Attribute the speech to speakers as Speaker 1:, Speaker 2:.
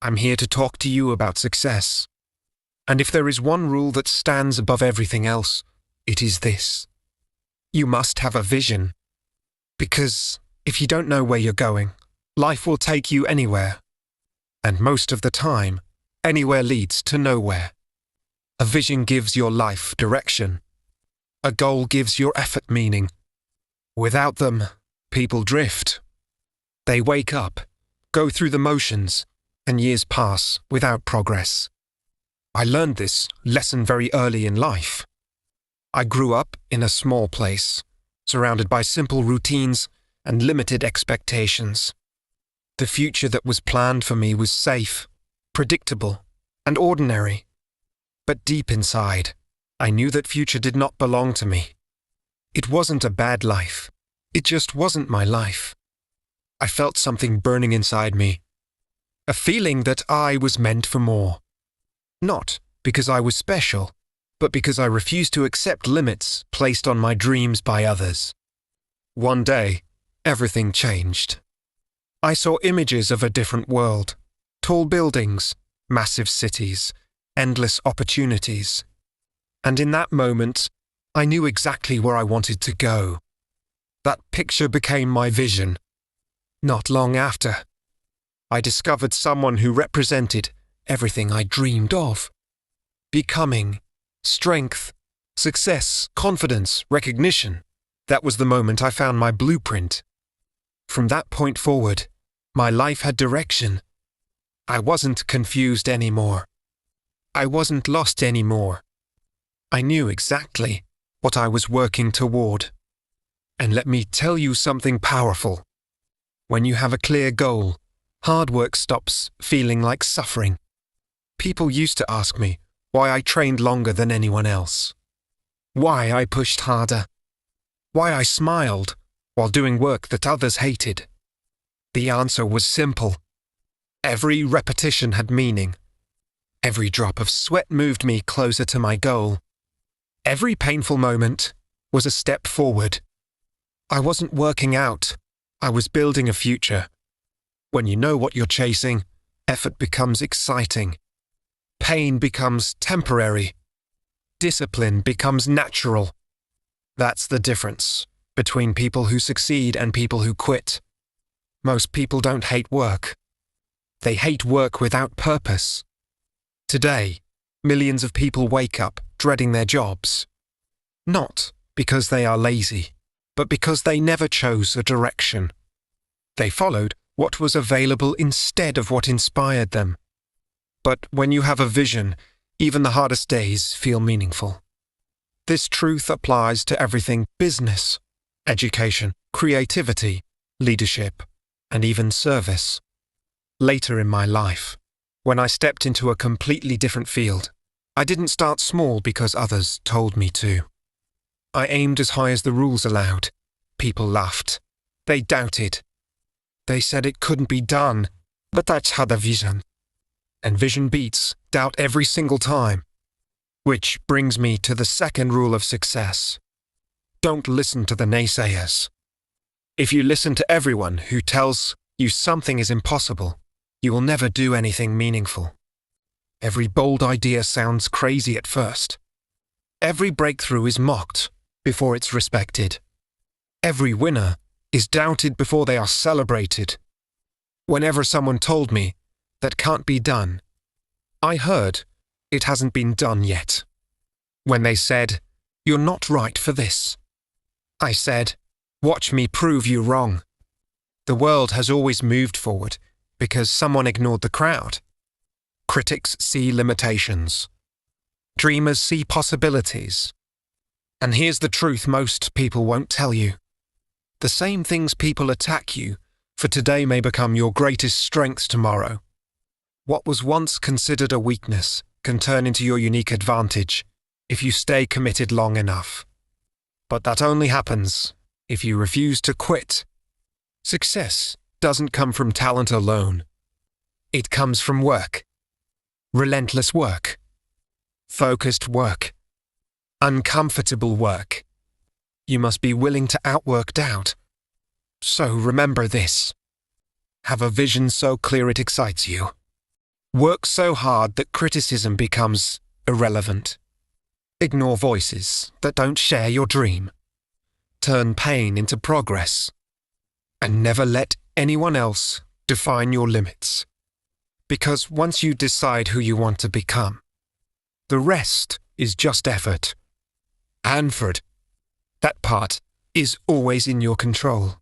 Speaker 1: I'm here to talk to you about success. And if there is one rule that stands above everything else, it is this. You must have a vision. Because if you don't know where you're going, life will take you anywhere. And most of the time, anywhere leads to nowhere. A vision gives your life direction. A goal gives your effort meaning. Without them, people drift. They wake up, go through the motions, and years pass without progress. I learned this lesson very early in life. I grew up in a small place, surrounded by simple routines and limited expectations. The future that was planned for me was safe, predictable, and ordinary. But deep inside, I knew that future did not belong to me. It wasn't a bad life. It just wasn't my life. I felt something burning inside me. A feeling that I was meant for more. Not because I was special, but because I refused to accept limits placed on my dreams by others. One day, everything changed. I saw images of a different world. Tall buildings, massive cities, endless opportunities. And in that moment, I knew exactly where I wanted to go. That picture became my vision. Not long after, I discovered someone who represented everything I dreamed of. Becoming, strength, success, confidence, recognition. That was the moment I found my blueprint. From that point forward, my life had direction. I wasn't confused anymore. I wasn't lost anymore. I knew exactly what I was working toward. And let me tell you something powerful. When you have a clear goal, hard work stops feeling like suffering. People used to ask me why I trained longer than anyone else. Why I pushed harder. Why I smiled while doing work that others hated. The answer was simple. Every repetition had meaning. Every drop of sweat moved me closer to my goal. Every painful moment was a step forward. I wasn't working out. I was building a future. When you know what you're chasing, effort becomes exciting. Pain becomes temporary. Discipline becomes natural. That's the difference between people who succeed and people who quit. Most people don't hate work. They hate work without purpose. Today, millions of people wake up dreading their jobs. Not because they are lazy, but because they never chose a direction. They followed what was available instead of what inspired them. But when you have a vision, even the hardest days feel meaningful. This truth applies to everything: business, education, creativity, leadership, and even service. Later in my life, when I stepped into a completely different field, I didn't start small because others told me to. I aimed as high as the rules allowed. People laughed. They doubted. They said it couldn't be done, but that's how the vision. And vision beats doubt every single time. Which brings me to the second rule of success. Don't listen to the naysayers. If you listen to everyone who tells you something is impossible, you will never do anything meaningful. Every bold idea sounds crazy at first. Every breakthrough is mocked before it's respected. Every winner is doubted before they are celebrated. Whenever someone told me that can't be done, I heard it hasn't been done yet. When they said, "You're not right for this," I said, "Watch me prove you wrong." The world has always moved forward because someone ignored the crowd. Critics see limitations. Dreamers see possibilities. And here's the truth most people won't tell you. The same things people attack you for today may become your greatest strength tomorrow. What was once considered a weakness can turn into your unique advantage if you stay committed long enough. But that only happens if you refuse to quit. Success doesn't come from talent alone. It comes from work. Relentless work. Focused work. Uncomfortable work. You must be willing to outwork doubt. So remember this. Have a vision so clear it excites you. Work so hard that criticism becomes irrelevant. Ignore voices that don't share your dream. Turn pain into progress. And never let anyone else define your limits. Because once you decide who you want to become, the rest is just effort. Anford, that part is always in your control.